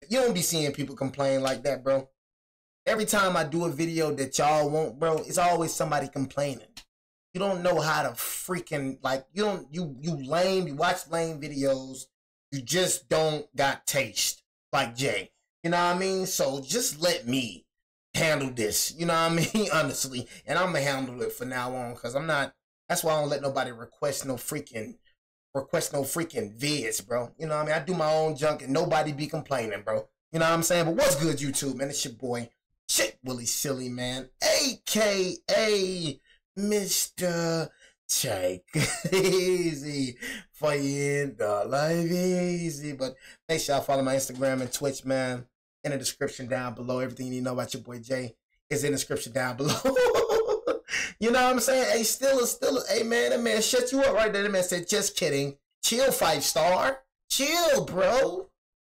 You don't be seeing people complain like that, bro. Every time I do a video that y'all want, bro, it's always somebody complaining. You don't know how to freaking, like, you lame, you watch lame videos, you just don't got taste, like Jay. You know what I mean? So just let me handle this, you know what I mean? Honestly. And I'm gonna handle it from now on, because I'm not, that's why I don't let nobody request no freaking vids, bro. You know what I mean? I do my own junk and nobody be complaining, bro. You know what I'm saying? But what's good, YouTube, man? It's your boy, Chick Willie Silly, man, aka Mr. Take Easy for you in the life easy. But make sure y'all follow my Instagram and Twitch, man, in the description down below. Everything you need to know about your boy Jay is in the description down below. You know what I'm saying? Hey, still, hey, man, that man shut you up right there. That man said, just kidding. Chill, 5-star. Chill, bro.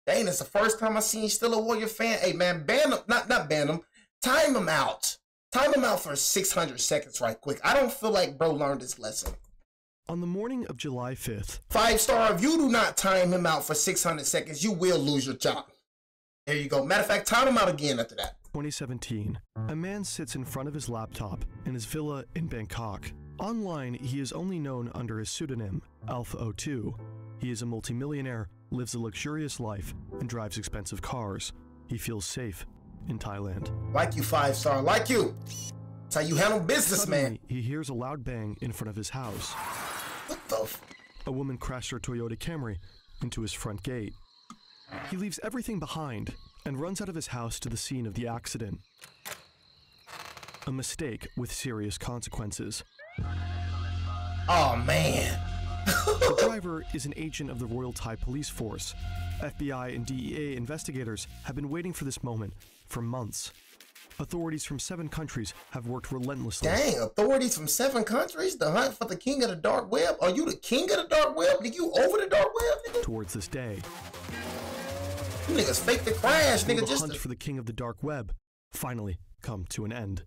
Dang, it's the first time I seen Still a Warrior fan. Hey, man, ban him. Not ban him. Time him out. Time him out for 600 seconds right quick. I don't feel like bro learned this lesson. On the morning of July 5th. 5-star, if you do not time him out for 600 seconds, you will lose your job. There you go. Matter of fact, time him out again after that. 2017. A man sits in front of his laptop in his villa in Bangkok. Online, he is only known under his pseudonym, Alpha02. He is a multimillionaire, lives a luxurious life, and drives expensive cars. He feels safe in Thailand. Like you, 5-star, like you. That's how you handle business, Suddenly, man. He hears a loud bang in front of his house. What the f? A woman crashed her Toyota Camry into his front gate. He leaves everything behind and runs out of his house to the scene of the accident. A mistake with serious consequences. Oh, man. The driver is an agent of the Royal Thai Police Force. FBI and DEA investigators have been waiting for this moment for months. Authorities from 7 countries have worked relentlessly. Dang, authorities from 7 countries? The hunt for the king of the dark web? Are you the king of the dark web? Nigga, you over the dark web, nigga? Towards this day. You niggas fake the crash, nigga. The Just hunt for the king of the dark web finally come to an end.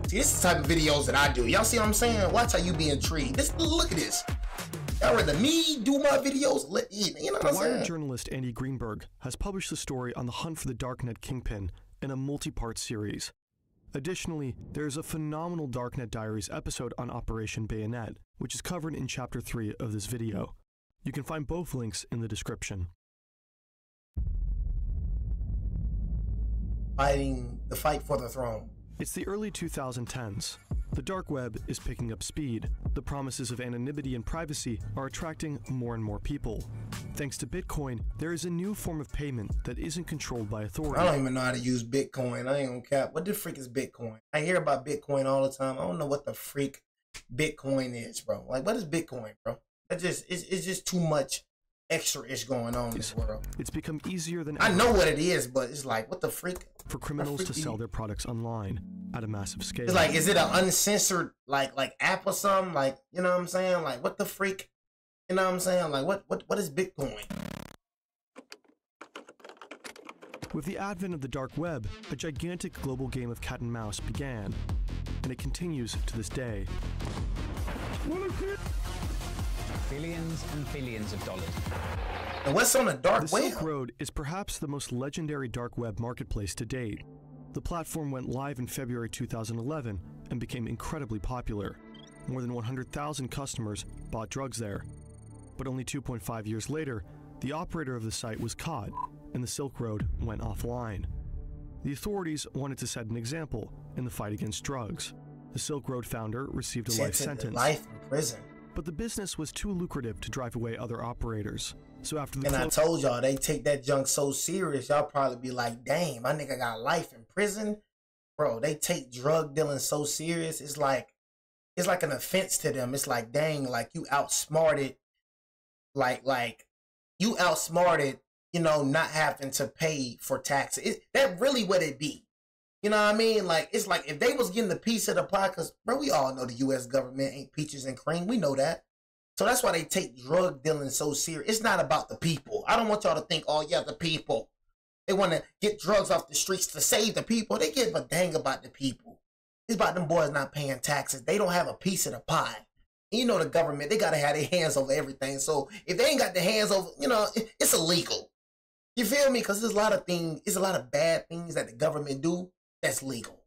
See, this is the type of videos that I do. Y'all see what I'm saying? Watch how you be intrigued. Look at this. Y'all rather me do my videos? You know what I'm saying? Wired journalist Andy Greenberg has published the story on the hunt for the darknet kingpin in a multi-part series. Additionally, there's a phenomenal Darknet Diaries episode on Operation Bayonet, which is covered in Chapter 3 of this video. You can find both links in the description. Fighting the fight for the throne. It's the early 2010s. The dark web is picking up speed. The promises of anonymity and privacy are attracting more and more people. Thanks to Bitcoin, there is a new form of payment that isn't controlled by authority. I don't even know how to use Bitcoin. I ain't gonna cap. What the freak is Bitcoin? I hear about Bitcoin all the time. I don't know what the freak Bitcoin is, bro. Like, what is Bitcoin, bro? It's just too much extra-ish going on in this world. It's become easier than ever. I know what it is, but it's like, what the freak? For criminals to sell their products online at a massive scale. It's like, is it an uncensored like app or something? Like, you know what I'm saying? Like, what the freak? You know what I'm saying? Like, what is Bitcoin? With the advent of the dark web, a gigantic global game of cat and mouse began, and it continues to this day. Billions and billions of dollars. And what's on the dark web? The Silk Road is perhaps the most legendary dark web marketplace to date. The platform went live in February 2011 and became incredibly popular. More than 100,000 customers bought drugs there. But only 2.5 years later, the operator of the site was caught, and the Silk Road went offline. The authorities wanted to set an example in the fight against drugs. The Silk Road founder received a life sentence. Life in prison. But the business was too lucrative to drive away other operators. So after the I told y'all, they take that junk so serious, y'all probably be like, damn, my nigga got life in prison. Bro, they take drug dealing so serious, it's like an offense to them. It's like, dang, like you outsmarted, like you outsmarted, you know, not having to pay for taxes. That really what it be. You know what I mean? Like, it's like if they was getting the piece of the pie, because, bro, we all know the U.S. government ain't peaches and cream. We know that. So that's why they take drug dealing so serious. It's not about the people. I don't want y'all to think, oh, yeah, the people. They want to get drugs off the streets to save the people. They give a dang about the people. It's about them boys not paying taxes. They don't have a piece of the pie. You know the government, they gotta have their hands over everything. So if they ain't got their hands over, you know, it's illegal. You feel me? Because there's a lot of things, there's a lot of bad things that the government do that's legal.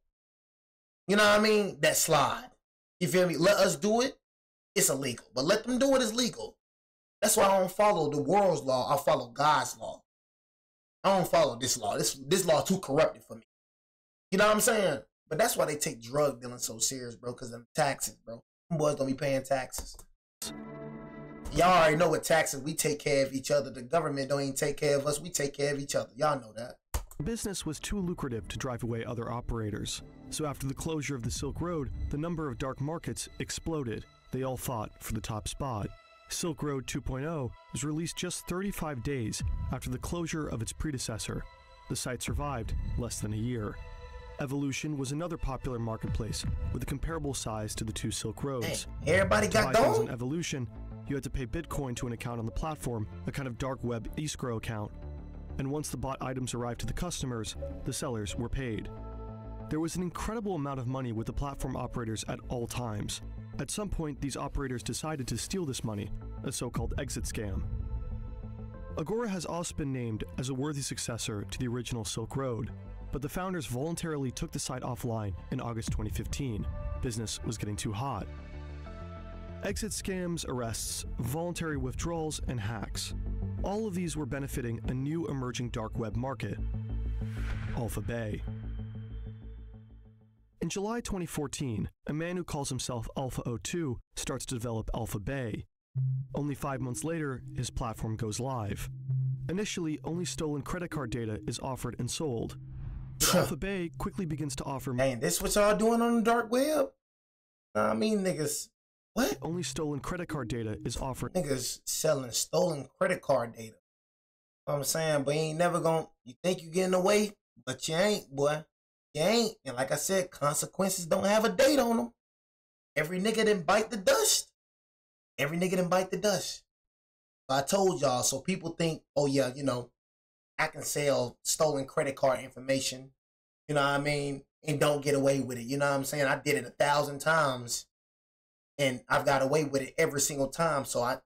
You know what I mean? That slide. You feel me? Let us do it, it's illegal. But let them do it, it's legal. That's why I don't follow the world's law. I follow God's law. I don't follow this law. This law too corrupted for me. You know what I'm saying? But that's why they take drug dealing so serious, bro, because of the taxes, bro. Them boys don't be paying taxes. Y'all already know what taxes, we take care of each other. The government don't even take care of us. We take care of each other. Y'all know that. Business was too lucrative to drive away other operators. So after the closure of the Silk Road, the number of dark markets exploded. They all fought for the top spot. Silk Road 2.0 was released just 35 days after the closure of its predecessor. The site survived less than a year. Evolution was another popular marketplace with a comparable size to the two Silk Roads. Hey, everybody got things those? on Evolution, you had to pay Bitcoin to an account on the platform, a kind of dark web escrow account. And once the bought items arrived to the customers, the sellers were paid. There was an incredible amount of money with the platform operators at all times. At some point, these operators decided to steal this money, a so-called exit scam. Agora has also been named as a worthy successor to the original Silk Road, but the founders voluntarily took the site offline in August 2015. Business was getting too hot. Exit scams, arrests, voluntary withdrawals, and hacks. All of these were benefiting a new emerging dark web market, Alpha Bay. In July 2014, a man who calls himself Alpha02 starts to develop Alpha Bay. Only 5 months later, his platform goes live. Initially, only stolen credit card data is offered and sold. But Alpha Bay quickly begins to offer... Hey, this what y'all doing on the dark web? I mean, niggas... What? Only stolen credit card data is offered... Niggas selling stolen credit card data. You know what I'm saying? But you ain't never gonna... You think you getting away, but you ain't, boy. You ain't. And like I said, consequences don't have a date on them. Every nigga didn't bite the dust. Every nigga didn't bite the dust. So I told y'all, so people think, oh yeah, you know, I can sell stolen credit card information, you know what I mean, and don't get away with it. You know what I'm saying? I did it 1,000 times, and I've got away with it every single time. So I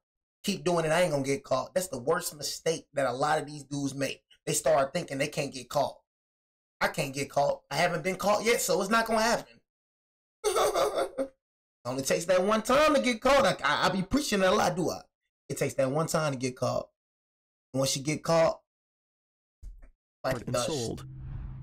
keep doing it. I ain't gonna get caught. That's the worst mistake that a lot of these dudes make. They start thinking they can't get caught. I can't get caught. I haven't been caught yet, so it's not gonna happen. Only takes that one time to get caught. I be preaching that a lot, do I? It takes that one time to get caught. And once you get caught, like and sold.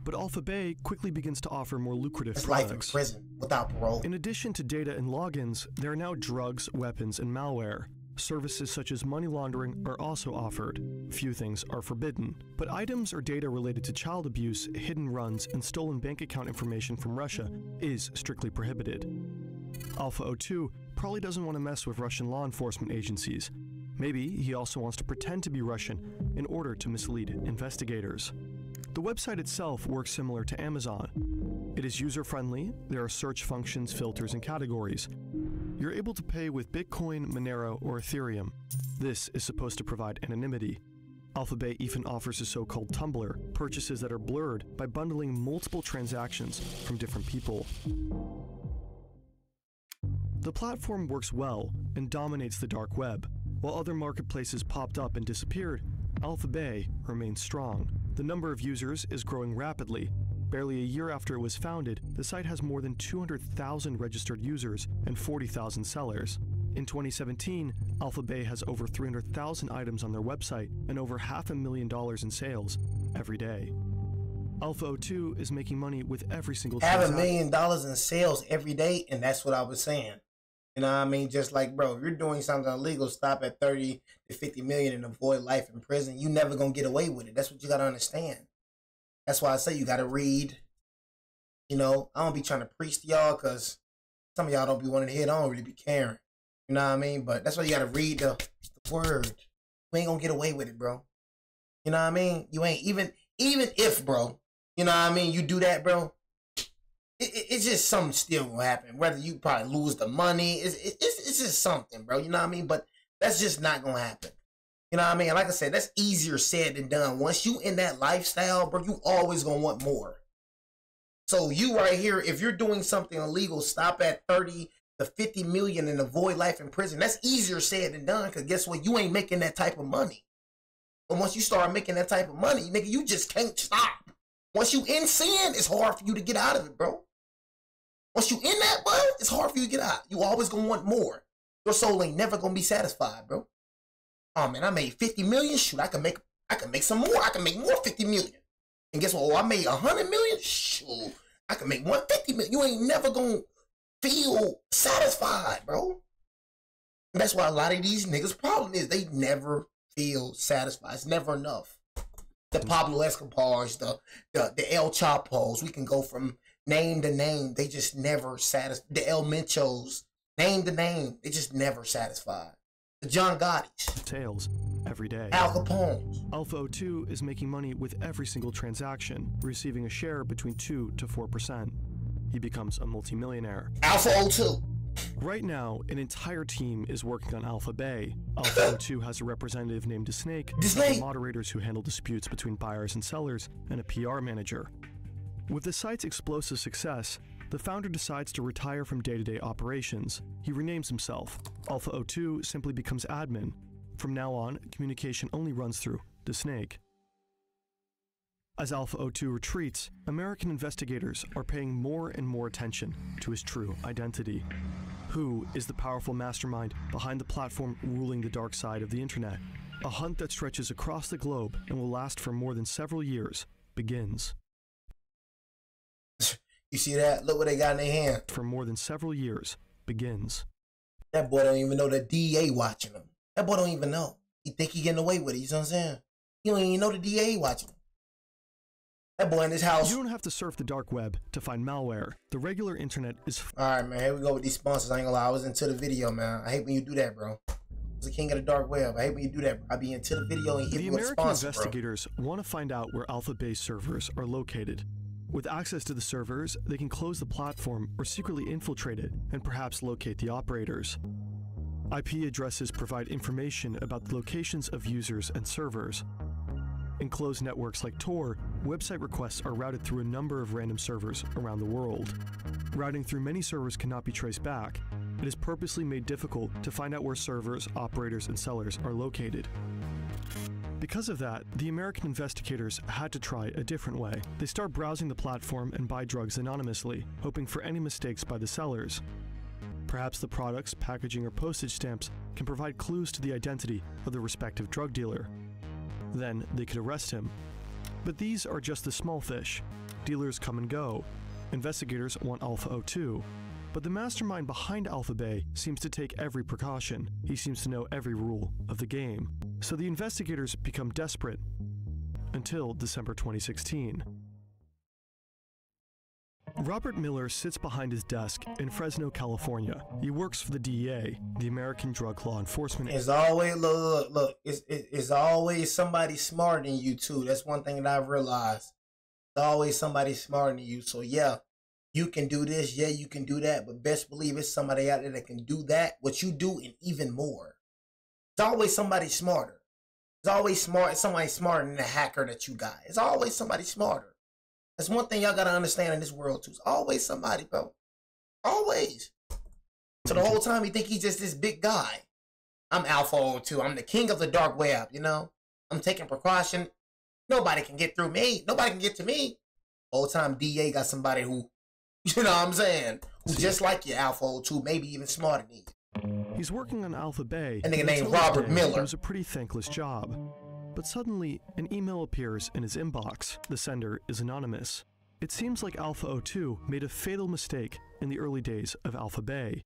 But Alpha Bay quickly begins to offer more lucrative it's products. Life in prison without parole. In addition to data and logins, there are now drugs, weapons, and malware. Services such as money laundering are also offered. Few things are forbidden, but items or data related to child abuse, hidden runs, and stolen bank account information from Russia is strictly prohibited. Alpha02 probably doesn't want to mess with Russian law enforcement agencies. Maybe he also wants to pretend to be Russian in order to mislead investigators. The website itself works similar to Amazon. It is user-friendly, there are search functions, filters, and categories. You're able to pay with Bitcoin, Monero, or Ethereum. This is supposed to provide anonymity. Alpha Bay even offers a so-called tumbler, purchases that are blurred by bundling multiple transactions from different people. The platform works well and dominates the dark web. While other marketplaces popped up and disappeared, Alpha Bay remains strong. The number of users is growing rapidly. Barely a year after it was founded, the site has more than 200,000 registered users and 40,000 sellers. In 2017, Alpha Bay has over 300,000 items on their website and over $500,000 in sales every day. Alpha02 is making money with every single transaction. $500,000 in sales every day, and that's what I was saying. You know what I mean? Just like, bro, if you're doing something illegal, stop at 30 to 50 million and avoid life in prison. You never gonna get away with it. That's what you gotta understand. That's why I say you gotta read. You know, I don't be trying to preach to y'all because some of y'all don't be wanting to hear. I don't really be caring. You know what I mean? But that's why you gotta read the word. You ain't gonna get away with it, bro. You know what I mean? You ain't even if, bro, you know what I mean, you do that, bro. It's just something still gonna happen. Whether you probably lose the money, it's just something, bro. You know what I mean? But that's just not gonna happen. You know what I mean? Like I said, that's easier said than done. Once you in that lifestyle, bro, you always gonna want more. So you right here, if you're doing something illegal, stop at 30 the 50 million and avoid life in prison. That's easier said than done, because guess what? You ain't making that type of money. But once you start making that type of money, nigga, you just can't stop. Once you in sin, it's hard for you to get out of it, bro. Once you in that, bud, it's hard for you to get out. You always gonna want more. Your soul ain't never gonna be satisfied, bro. Oh man, I made 50 million. Shoot, I can make some more. I can make more 50 million. And guess what? Oh, I made 100 million. Shoot, I can make 150 million. You ain't never gonna feel satisfied, bro. And that's why a lot of these niggas' problem is they never feel satisfied. It's never enough. The Pablo Escobars, the El Chapos, we can go from name to name. They just never satisfied. The El Menchos, name to name, they just never satisfied. The John Gottis. Tails every day. Al Capone's. Alpha 02 is making money with every single transaction, receiving a share between 2 to 4%. He becomes a multimillionaire. Alpha 02. Right now, an entire team is working on Alpha Bay. Alpha 02 has a representative named Snake, moderators who handle disputes between buyers and sellers, and a PR manager. With the site's explosive success, the founder decides to retire from day-to-day operations. He renames himself. Alpha 02 simply becomes admin. From now on, communication only runs through the Snake. As Alpha 02 retreats, American investigators are paying more and more attention to his true identity. Who is the powerful mastermind behind the platform ruling the dark side of the internet? A hunt that stretches across the globe and will last for more than several years begins. You see that? Look what they got in their hand. For more than several years begins. That boy don't even know the DA watching him. That boy don't even know. He think he getting away with it. You know what I'm saying? He don't even know the DA watching him. That boy in his house. You don't have to surf the dark web to find malware. The regular internet is... Alright, man. Here we go with these sponsors. I ain't gonna lie. I was into the video, man. I hate when you do that, bro. I was the king of the dark web. I hate when you do that, bro. I be into the video and hit me with a sponsor, bro. The American investigators want to find out where Alpha-based servers are located. With access to the servers, they can close the platform or secretly infiltrate it and perhaps locate the operators. IP addresses provide information about the locations of users and servers. In closed networks like Tor, website requests are routed through a number of random servers around the world. Routing through many servers cannot be traced back. It is purposely made difficult to find out where servers, operators, and sellers are located. Because of that, the American investigators had to try a different way. They start browsing the platform and buy drugs anonymously, hoping for any mistakes by the sellers. Perhaps the products, packaging, or postage stamps can provide clues to the identity of the respective drug dealer. Then they could arrest him. But these are just the small fish. Dealers come and go. Investigators want Alpha 02. But the mastermind behind Alpha Bay seems to take every precaution. He seems to know every rule of the game. So the investigators become desperate. Until December 2016. Robert Miller sits behind his desk in Fresno, California. He works for the DEA, the American Drug Law Enforcement. It's always, look, it's always somebody smarter than you too. That's one thing that I've realized. There's always somebody smarter than you. So yeah, you can do this, yeah, you can do that, but best believe it's somebody out there that can do that, what you do, and even more. There's always somebody smarter. There's always somebody smarter than the hacker that you got. It's always somebody smarter. That's one thing y'all gotta understand in this world too. It's always somebody, bro. Always. So the whole time you think he's just this big guy. I'm Alpha 02. I'm the king of the dark web, you know? I'm taking precaution. Nobody can get through me. Nobody can get to me. The whole time DA got somebody who, you know what I'm saying, who's just like you, Alpha 02, maybe even smarter than you. He's working on Alpha Bay. A nigga named Robert Miller. It was a pretty thankless job. But suddenly, an email appears in his inbox. The sender is anonymous. It seems like Alpha 02 made a fatal mistake in the early days of Alpha Bay.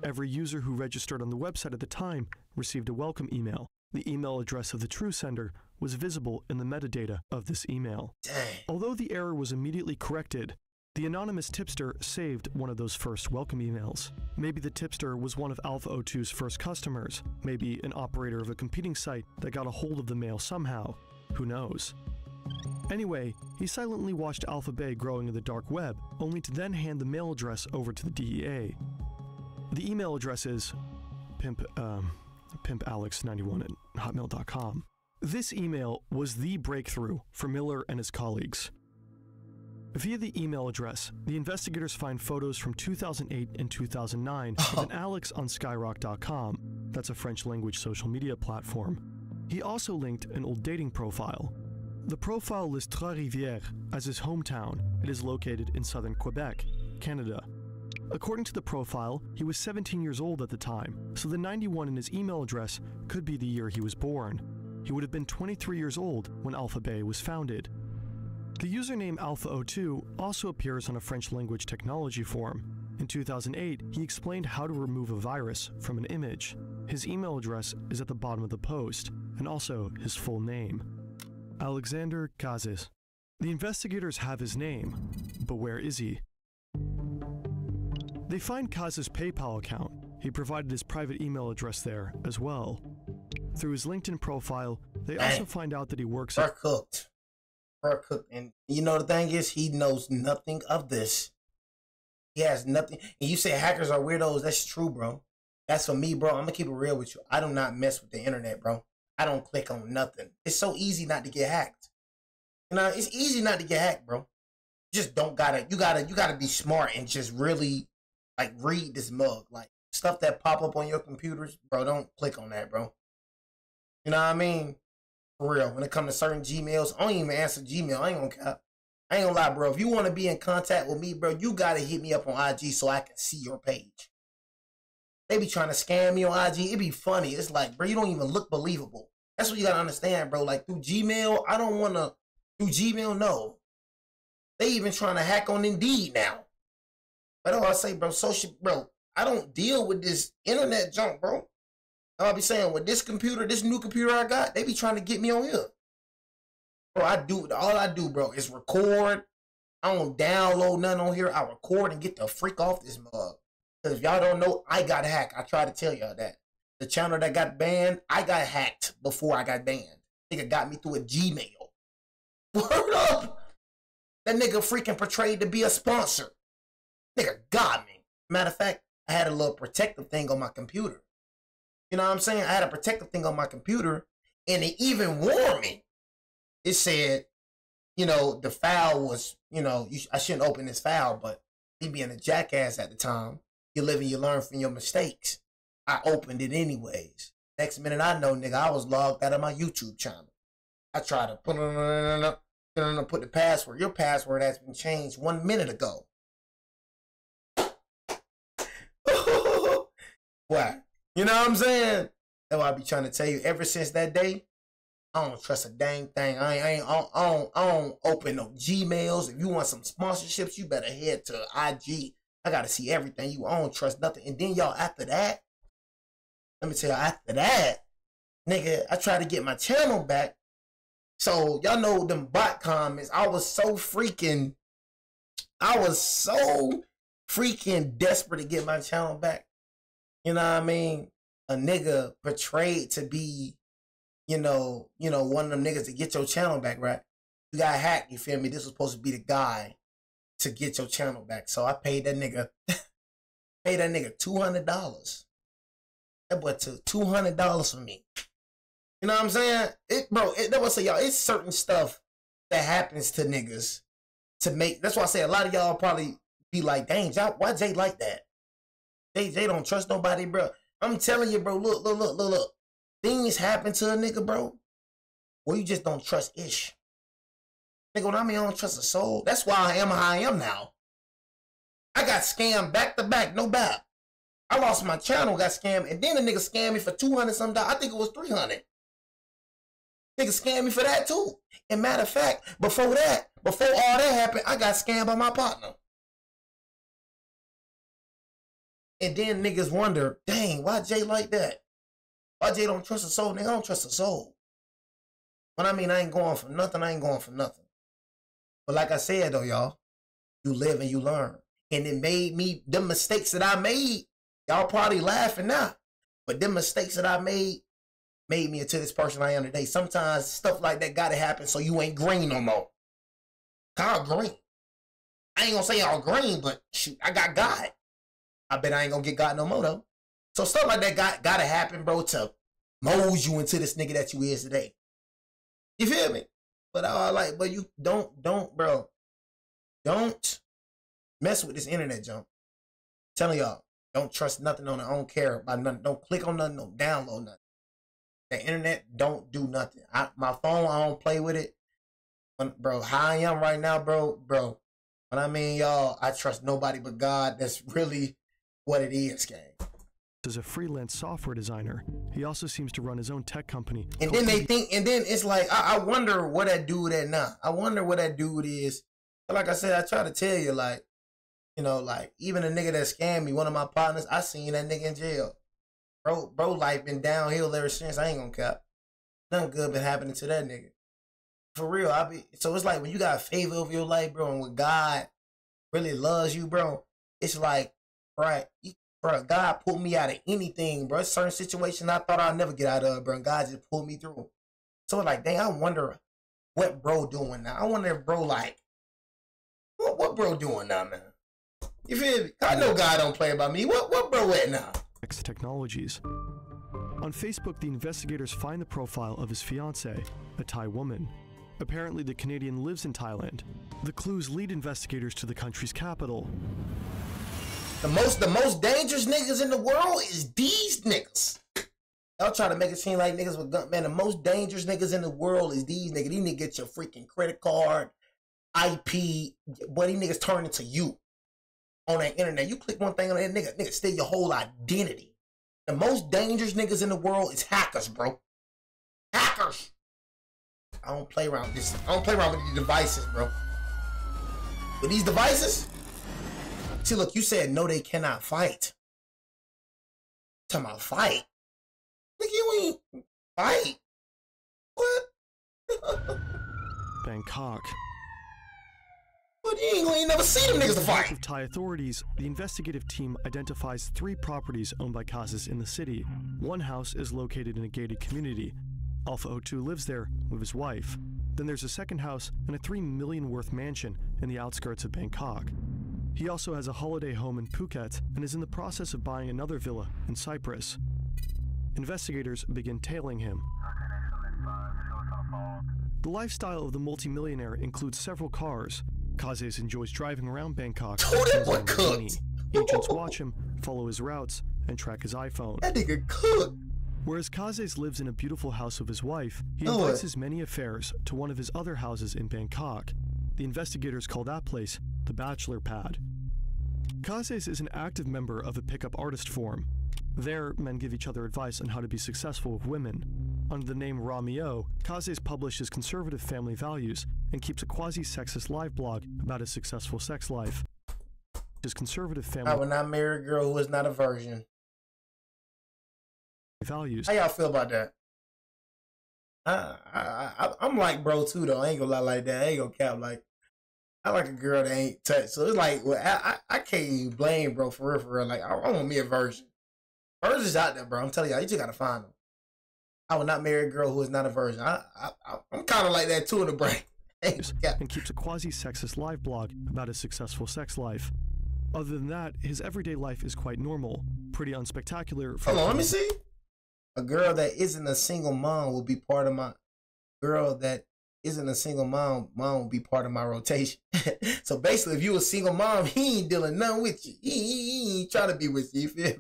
Every user who registered on the website at the time received a welcome email. The email address of the true sender was visible in the metadata of this email. Dang. Although the error was immediately corrected, the anonymous tipster saved one of those first welcome emails. Maybe the tipster was one of Alpha 02's first customers, maybe an operator of a competing site that got a hold of the mail somehow. Who knows? Anyway, he silently watched Alpha Bay growing in the dark web, only to then hand the mail address over to the DEA. The email address is pimpalex91@hotmail.com. This email was the breakthrough for Miller and his colleagues. Via the email address, the investigators find photos from 2008 and 2009 of an Alex on Skyrock.com. That's a French-language social media platform. He also linked an old dating profile. The profile lists Trois-Rivières as his hometown. It is located in southern Quebec, Canada. According to the profile, he was 17 years old at the time, so the 91 in his email address could be the year he was born. He would have been 23 years old when Alpha Bay was founded. The username Alpha02 also appears on a French-language technology forum. In 2008, he explained how to remove a virus from an image. His email address is at the bottom of the post, and also his full name. Alexander Kazis. The investigators have his name, but where is he? They find Kaz's PayPal account. He provided his private email address there as well. Through his LinkedIn profile, they also find out that he works at... Cooked. And you know the thing is, he knows nothing of this. He has nothing. And you say hackers are weirdos. That's true, bro. That's for me, bro. I'm going to keep it real with you. I do not mess with the internet, bro. I don't click on nothing. It's so easy not to get hacked. You know, it's easy not to get hacked, bro. You just don't gotta, you gotta be smart and just really, like, read this mug. Like, stuff that pop up on your computers, bro, don't click on that, bro. You know what I mean? For real. When it comes to certain Gmails, I don't even answer Gmail. I ain't gonna cap. I ain't gonna lie, bro. If you want to be in contact with me, bro, you gotta hit me up on IG so I can see your page. They be trying to scam me on IG. It be funny. It's like, bro, you don't even look believable. That's what you gotta understand, bro. Like, through Gmail, I don't want to. Through Gmail, no. They even trying to hack on Indeed now. But I say, bro, bro, I don't deal with this internet junk, bro. I'll be saying, with this computer, this new computer I got, they be trying to get me on here. Bro, all I do, bro, is record. I don't download nothing on here. I record and get the freak off this mug. Because if y'all don't know, I got hacked. I try to tell y'all that. The channel that got banned, I got hacked before I got banned. Nigga got me through a Gmail. Word up! That nigga freaking portrayed to be a sponsor. Nigga got me. Matter of fact, I had a little protective thing on my computer. You know what I'm saying? I had a protective thing on my computer, and it even warned me. It said, you know, the file was, you know, I shouldn't open this file, but me being a jackass at the time, you live and you learn from your mistakes. I opened it anyways. Next minute I know, nigga, I was logged out of my YouTube channel. I tried to put the password. Your password has been changed 1 minute ago. Why? You know what I'm saying? That's why I be trying to tell you. Ever since that day, I don't trust a dang thing. I don't open no Gmails. If you want some sponsorships, you better head to IG. I gotta see everything. I don't trust nothing. And then y'all, after that, let me tell you, after that, nigga, I tried to get my channel back. So y'all know them bot comments. I was so freaking desperate to get my channel back. You know what I mean? A nigga portrayed to be, you know, one of them niggas to get your channel back, right? You got hacked, you feel me? This was supposed to be the guy to get your channel back. So I paid that nigga, $200. That boy took $200 from me. You know what I'm saying? That was say, y'all, it's certain stuff that happens to niggas to make, that's why I say a lot of y'all probably be like, dang, why Jay like that? Jay don't trust nobody, bro. I'm telling you, bro, look. Things happen to a nigga, bro, where you just don't trust ish. Nigga, when I mean I don't trust a soul, that's why I am how I am now. I got scammed back to back, no bap. I lost my channel, got scammed, and then the nigga scammed me for $200 some dollars. I think it was $300. Nigga scammed me for that too. And matter of fact, before all that happened, I got scammed by my partner. And then niggas wonder, dang, why Jay like that? Why Jay don't trust a soul? Nigga, I don't trust a soul. When I mean I ain't going for nothing, I ain't going for nothing. But like I said though, y'all, you live and you learn. And it made me, the mistakes that I made, y'all probably laughing now, but them mistakes that I made me into this person I am today. Sometimes stuff like that gotta happen so you ain't green no more. God green. I ain't gonna say y'all green, but shoot, I got God. I bet I ain't gonna get God no more though. So stuff like that gotta happen, bro, to mold you into this nigga that you is today. You feel me? But I like, but you don't, bro. Don't mess with this internet junk. I'm telling y'all, don't trust nothing on it. I don't care about nothing. Don't click on nothing. Don't download nothing. The internet don't do nothing. My phone, I don't play with it. Bro, how I am right now, bro. When I mean, y'all, I trust nobody but God. That's really what it is, gang. As a freelance software designer, he also seems to run his own tech company. And then they think, and then it's like, I wonder what that dude at now. I wonder what that dude is. But like I said, I try to tell you, like, you know, like, even a nigga that scammed me, one of my partners, I seen that nigga in jail. Bro, life been downhill ever since. I ain't gonna cap. Nothing good been happening to that nigga. For real, so it's like when you got favor over your life, bro, and when God really loves you, bro, it's like, right, bro, God pulled me out of anything, bro. Certain situation I thought I'd never get out of, bro, and God just pulled me through. So like, dang, I wonder what bro doing now. I wonder if bro like, what bro doing now, man? You feel me? I know God don't play about me. What bro at now? Technologies. On Facebook, the investigators find the profile of his fiancée, a Thai woman. Apparently, the Canadian lives in Thailand. The clues lead investigators to the country's capital. The most dangerous niggas in the world is these niggas. Y'all try to make it seem like niggas with guns. Man, the most dangerous niggas in the world is these niggas. These niggas get your freaking credit card, IP, boy, these niggas turn into you on that internet. You click one thing on that nigga steal your whole identity. The most dangerous niggas in the world is hackers, bro. Hackers. I don't play around with this. I don't play around with these devices, bro. With these devices, see, look, you said no, they cannot fight. Talking about fight. Look, you ain't fight. What? Bangkok. But you ain't never seen them niggas to fight. With Thai authorities, the investigative team identifies 3 properties owned by Casas in the city. One house is located in a gated community. Alpha O2 lives there with his wife. Then there's a second house and a $3 million worth mansion in the outskirts of Bangkok. He also has a holiday home in Phuket and is in the process of buying another villa in Cyprus. Investigators begin tailing him. The lifestyle of the multimillionaire includes several cars. Casas enjoys driving around Bangkok. Agents watch him, follow his routes, and track his iPhone. That nigga cooked. Whereas Casas lives in a beautiful house with his wife, he invites his many affairs to one of his other houses in Bangkok. The investigators call that place the Bachelor Pad. Casas is an active member of a pickup artist forum. There, men give each other advice on how to be successful with women. Under the name Ramio, Casas publishes conservative family values and keeps a quasi-sexist live blog about his successful sex life. His conservative family I would not marry a girl who is not a virgin. Values. How y'all feel about that? I'm like bro too though. I ain't gonna lie like that. I ain't gonna cap. Like, I like a girl that ain't touched. So it's like, well, I can't even blame bro for real. Like, I want me a virgin. Virgins out there, bro. I'm telling y'all, you just gotta find them. I would not marry a girl who is not a virgin. I'm kind of like that too in the brain. And keeps a quasi-sexist live blog about his successful sex life. Other than that, his everyday life is quite normal, pretty unspectacular. Hold on, let me see. A girl that isn't a single mom will be part of my will be part of my rotation. So basically, if you a single mom, he ain't dealing nothing with you. He ain't trying to be with you. You feel me?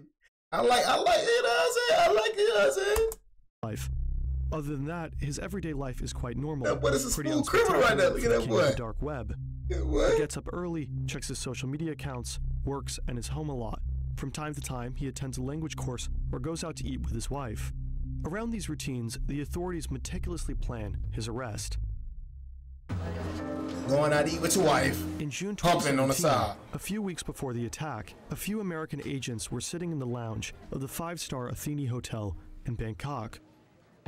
I like it. You know what I'm saying? I like it. You know what I'm saying? Life. Other than that, his everyday life is quite normal. That boy is a smooth criminal right now. Look at that boy. Dark web. What? He gets up early, checks his social media accounts, works, and is home a lot. From time to time, he attends a language course or goes out to eat with his wife. Around these routines, the authorities meticulously plan his arrest. Going out to eat with your wife. In June Pumping on the 2017, side. a few weeks before the attack, a few American agents were sitting in the lounge of the 5-star Athene Hotel in Bangkok.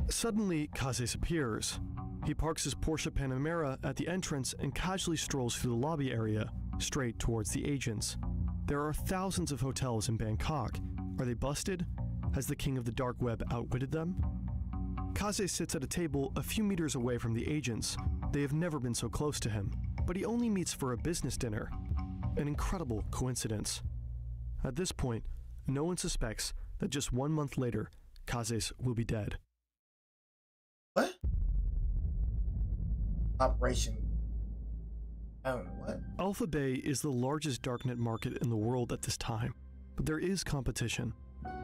Suddenly, Casas appears. He parks his Porsche Panamera at the entrance and casually strolls through the lobby area, straight towards the agents. There are thousands of hotels in Bangkok. Are they busted? Has the king of the dark web outwitted them? Casas sits at a table a few meters away from the agents. They have never been so close to him, but he only meets for a business dinner. An incredible coincidence. At this point, no one suspects that just 1 month later, Casas will be dead. What? Operation I don't know what. Alpha Bay is the largest darknet market in the world at this time, but there is competition.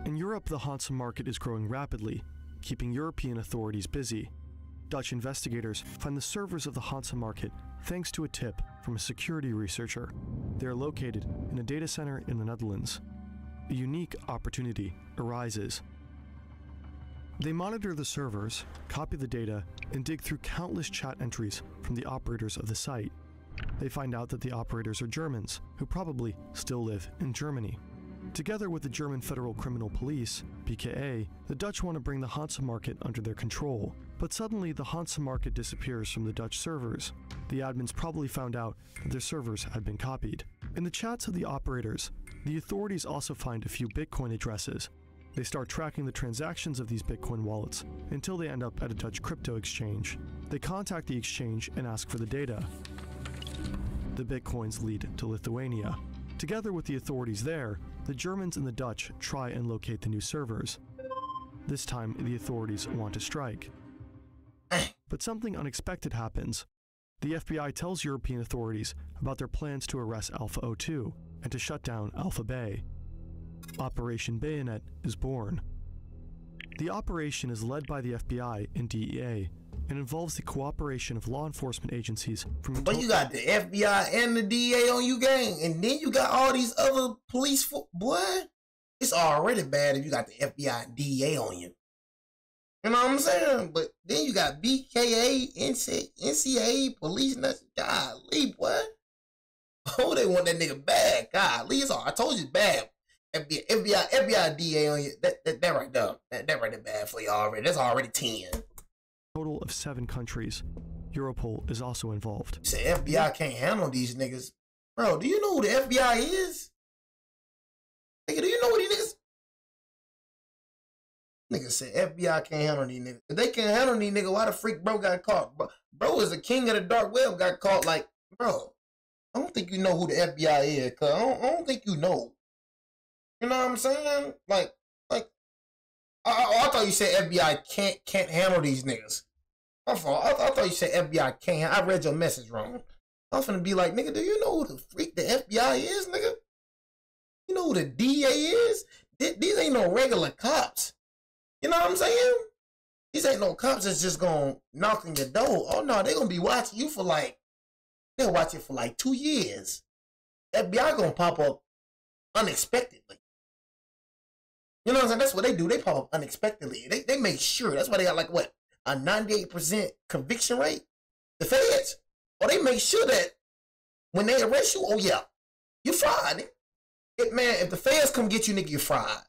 In Europe, the Hansa market is growing rapidly, keeping European authorities busy. Dutch investigators find the servers of the Hansa market thanks to a tip from a security researcher. They are located in a data center in the Netherlands. A unique opportunity arises. They monitor the servers, copy the data, and dig through countless chat entries from the operators of the site. They find out that the operators are Germans, who probably still live in Germany. Together with the German Federal Criminal Police, BKA, the Dutch want to bring the Hansa market under their control. But suddenly, the Hansa market disappears from the Dutch servers. The admins probably found out that their servers had been copied. In the chats of the operators, the authorities also find a few Bitcoin addresses. They start tracking the transactions of these Bitcoin wallets until they end up at a Dutch crypto exchange. They contact the exchange and ask for the data. The Bitcoins lead to Lithuania. Together with the authorities there, the Germans and the Dutch try and locate the new servers. This time, the authorities want to strike. But something unexpected happens. The FBI tells European authorities about their plans to arrest Alpha 02 and to shut down Alpha Bay. Operation Bayonet is born. The operation is led by the FBI and DEA and involves the cooperation of law enforcement agencies from— But you got the FBI and the DEA on you, gang, and then you got all these other police, boy. It's already bad if you got the FBI and DEA on you. You know what I'm saying? But then you got BKA, NCA, police, nuts. Golly, boy. Oh, they want that nigga bad. Golly, it's all. I told you it's bad. FBI, DA on you. That right there. That right there bad for you already. That's already 10. Total of 7 countries. Europol is also involved. You say FBI can't handle these niggas. Bro, do you know who the FBI is? Nigga, do you know what these niggas? Nigga said FBI can't handle these niggas. If they can't handle these niggas, why the freak bro got caught? Bro is the king of the dark web, got caught. Like, bro, I don't think you know who the FBI is, cuz I don't think you know. You know what I'm saying? Like, I thought you said FBI can't handle these niggas. My fault. I thought you said FBI can't. I read your message wrong. I was finna be like, nigga, do you know who the freak the FBI is, nigga? You know who the DA is? These ain't no regular cops. You know what I'm saying? These ain't no cops that's just gonna knock on your door. Oh no, they gonna be watching you for like, they'll watch it for like 2 years. FBI gonna pop up unexpectedly. You know what I'm saying? That's what they do. They pop up unexpectedly. They make sure. That's why they got like what? A 98% conviction rate? The feds? Or they make sure that when they arrest you, oh yeah, you're fried. Man, if the feds come get you, nigga, you're fried.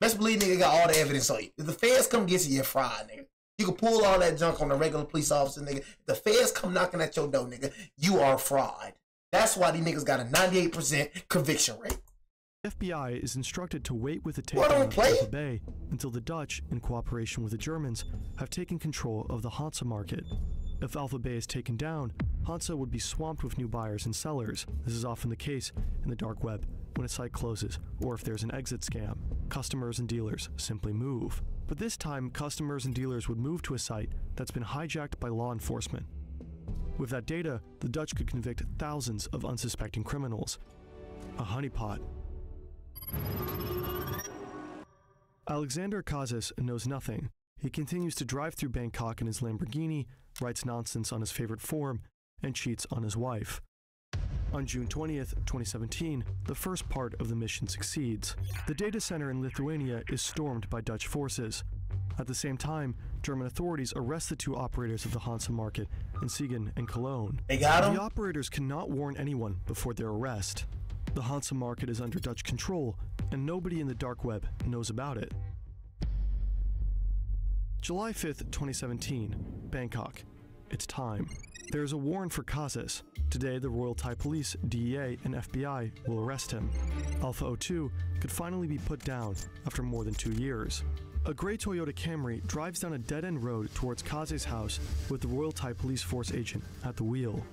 Best believe nigga got all the evidence on you. If the feds come get you, you're fried, nigga. You can pull all that junk on the regular police officer, nigga. If the feds come knocking at your door, nigga, you are fraud. That's why these niggas got a 98% conviction rate. The FBI is instructed to wait with the takedown of Alpha Bay until the Dutch, in cooperation with the Germans, have taken control of the Hansa market. If Alpha Bay is taken down, Hansa would be swamped with new buyers and sellers. This is often the case in the dark web when a site closes, or if there's an exit scam. Customers and dealers simply move. But this time, customers and dealers would move to a site that's been hijacked by law enforcement. With that data, the Dutch could convict thousands of unsuspecting criminals. A honeypot. Alexander Kazis knows nothing. He continues to drive through Bangkok in his Lamborghini, writes nonsense on his favorite forum, and cheats on his wife. On June 20th, 2017, the first part of the mission succeeds. The data center in Lithuania is stormed by Dutch forces. At the same time, German authorities arrest the 2 operators of the Hansa market in Siegen and Cologne. They got him? The operators cannot warn anyone before their arrest. The Hansa market is under Dutch control, and nobody in the dark web knows about it. July 5th, 2017, Bangkok. It's time. There's a warrant for Kazis. Today, the Royal Thai Police, DEA, and FBI will arrest him. Alpha 02 could finally be put down after more than 2 years. A gray Toyota Camry drives down a dead-end road towards Kazis' house with the Royal Thai Police Force agent at the wheel.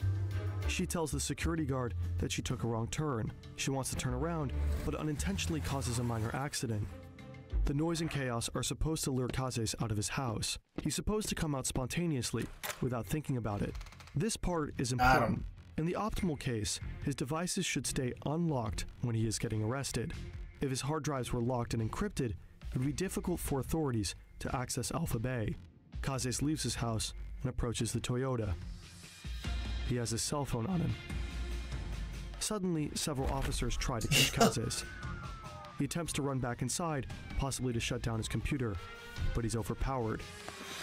She tells the security guard that she took a wrong turn. She wants to turn around, but unintentionally causes a minor accident. The noise and chaos are supposed to lure Kazis out of his house. He's supposed to come out spontaneously, without thinking about it. This part is important In the optimal case, his devices should stay unlocked when he is getting arrested. If his hard drives were locked and encrypted, it would be difficult for authorities to access Alpha Bay. Kazes leaves his house and approaches the Toyota. He has his cell phone on him. Suddenly, several officers try to catch Kazes. He attempts to run back inside, possibly to shut down his computer, but he's overpowered.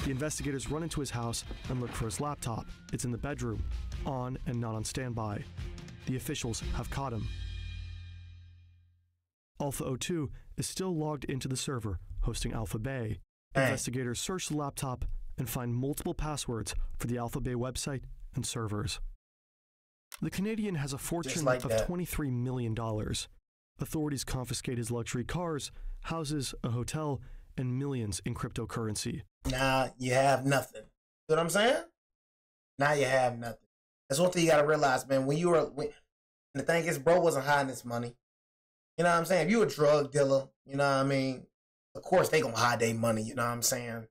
The investigators run into his house and look for his laptop. It's in the bedroom, on and not on standby. The officials have caught him. Alpha 02 is still logged into the server hosting Alpha Bay. Investigators search the laptop and find multiple passwords for the Alpha Bay website and servers. The Canadian has a fortune of $23 million. Authorities confiscate his luxury cars, houses, a hotel, and millions in cryptocurrency. Now you have nothing. You know what I'm saying? Now you have nothing. That's one thing you gotta realize, man. And the thing is, bro wasn't hiding his money. You know what I'm saying? If you a drug dealer, you know what I mean? Of course they gonna hide their money, you know what I'm saying?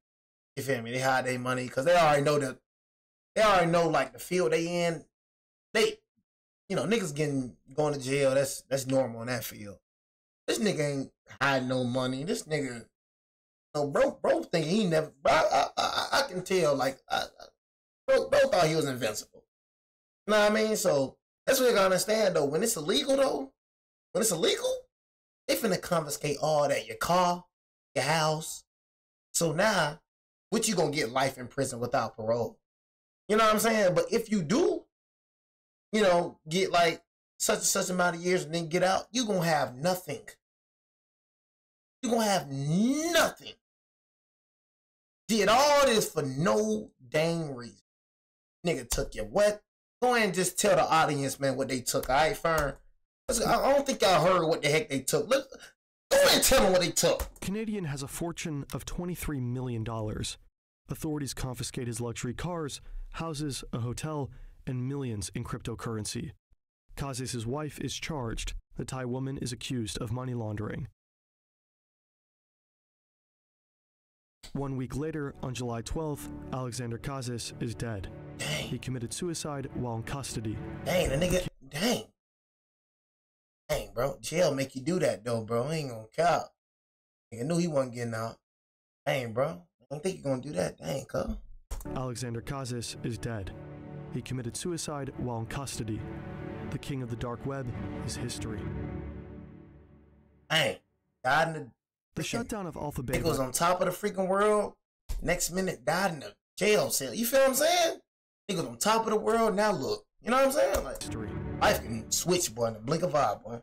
You feel me? They hide their money because they already know like the field they in. Niggas going to jail, that's normal in that field. This nigga ain't hiding no money. This nigga, bro thinking he never, I can tell, like, bro thought he was invincible. You know what I mean? So that's what you gotta understand, though. When it's illegal, they finna confiscate all that, your car, your house. So now, what you gonna get life in prison without parole? You know what I'm saying? But if you do, get like such and such amount of years and then get out, you gonna have nothing. You gonna have nothing. Did all this for no dang reason. Nigga took your what? Go ahead and just tell the audience, man, what they took. All right, Fern? I don't think y'all heard what the heck they took. Go ahead and tell them what they took. Canadian has a fortune of $23 million. Authorities confiscate his luxury cars, houses, a hotel, and millions in cryptocurrency. Kazes' wife is charged. The Thai woman is accused of money laundering. 1 week later, on July 12th, Alexander Kazes is dead. Dang. He committed suicide while in custody. Dang, the nigga, dang. Dang, bro. Jail make you do that, though, bro. I ain't gonna count. Nigga knew he wasn't getting out. Dang, bro. I don't think you're gonna do that. Dang, cuz. Alexander Kazes is dead. He committed suicide while in custody. The king of the dark web is history. Dang. Died in the shutdown of Alpha Bay. It was on top of the freaking world. Next minute, died in a jail cell. You feel what I'm saying? He was on top of the world. Now look. You know what I'm saying? Like, history. Life can switch, boy, in the blink of an eye, boy.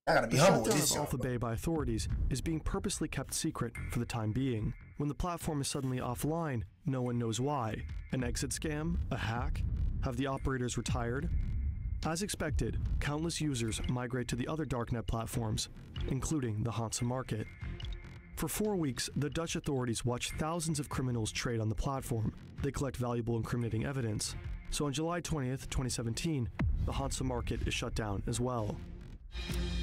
I gotta be humble with this. The shutdown of Alpha Bay by authorities is being purposely kept secret for the time being. When the platform is suddenly offline, no one knows why. An exit scam? A hack? Have the operators retired? As expected, countless users migrate to the other darknet platforms, including the Hansa market. For 4 weeks, the Dutch authorities watch thousands of criminals trade on the platform. They collect valuable incriminating evidence. So on July 20th, 2017, the Hansa market is shut down as well.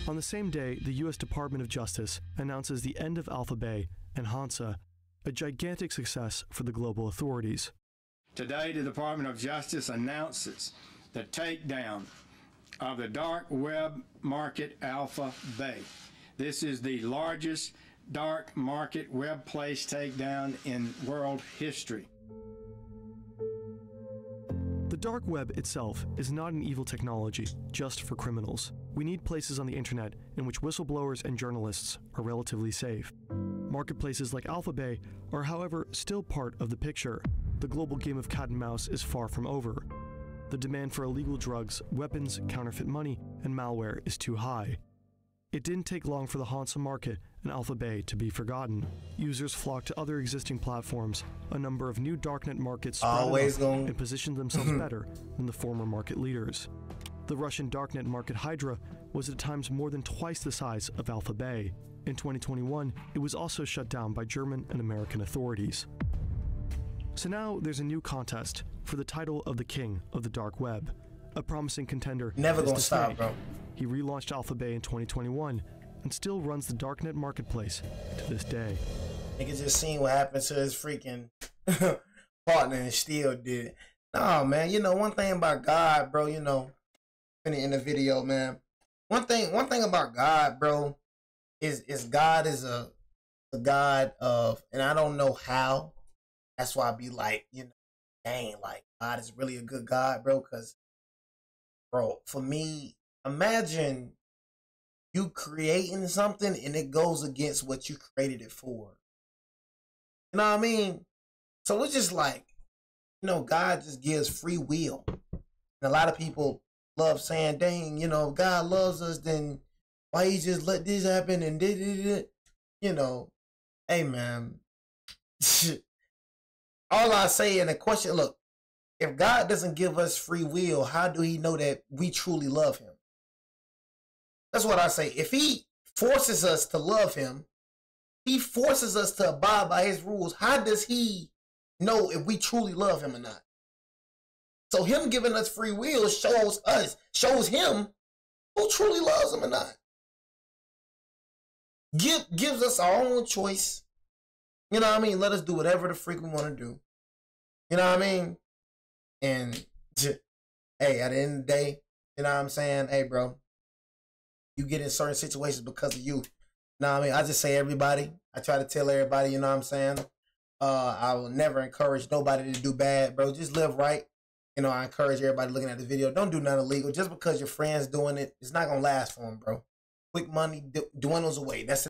On the same day, the U.S. Department of Justice announces the end of Alpha Bay and Hansa, a gigantic success for the global authorities. Today, the Department of Justice announces the takedown of the dark web market Alpha Bay. This is the largest dark market web place takedown in world history. The dark web itself is not an evil technology just for criminals. We need places on the internet in which whistleblowers and journalists are relatively safe. Marketplaces like Alpha Bay are, however, still part of the picture. The global game of cat and mouse is far from over. The demand for illegal drugs, weapons, counterfeit money, and malware is too high. It didn't take long for the Hansa market and Alpha Bay to be forgotten. Users flocked to other existing platforms. A number of new darknet markets sprouted up and positioned themselves better than the former market leaders. The Russian darknet market Hydra was at times more than twice the size of Alpha Bay. In 2021, it was also shut down by German and American authorities. So now there's a new contest for the title of the king of the dark web. A promising contender never gonna stop, bro. He relaunched Alpha Bay in 2021 and still runs the darknet marketplace to this day. Nigga just seen what happened to his freaking partner and still did it. No, man. You know, one thing about God, bro, you know, in the video, man. One thing about God, bro, is God is a God of, and I don't know how. That's why I be like, you know, dang, like God is really a good God, bro. Cause, bro, for me, imagine you creating something and it goes against what you created it for. You know what I mean? So it's just like, you know, God just gives free will. And a lot of people love saying, dang, you know, God loves us, then why he just let this happen and did it? You know, hey, man. All I say in the question, look, if God doesn't give us free will, how do he know that we truly love him? That's what I say. If he forces us to love him, he forces us to abide by his rules. How does he know if we truly love him or not? So him giving us free will shows him who truly loves him or not. Gives us our own choice. You know what I mean? Let us do whatever the freak we want to do. You know what I mean? And hey, at the end of the day, you know what I'm saying? Hey, bro, you get in certain situations because of you. You know what I mean? I just say everybody. I try to tell everybody, you know what I'm saying? I will never encourage nobody to do bad, bro. Just live right. You know, I encourage everybody looking at the video, don't do nothing illegal. Just because your friend's doing it, it's not going to last for them, bro. Quick money dwindles away. That's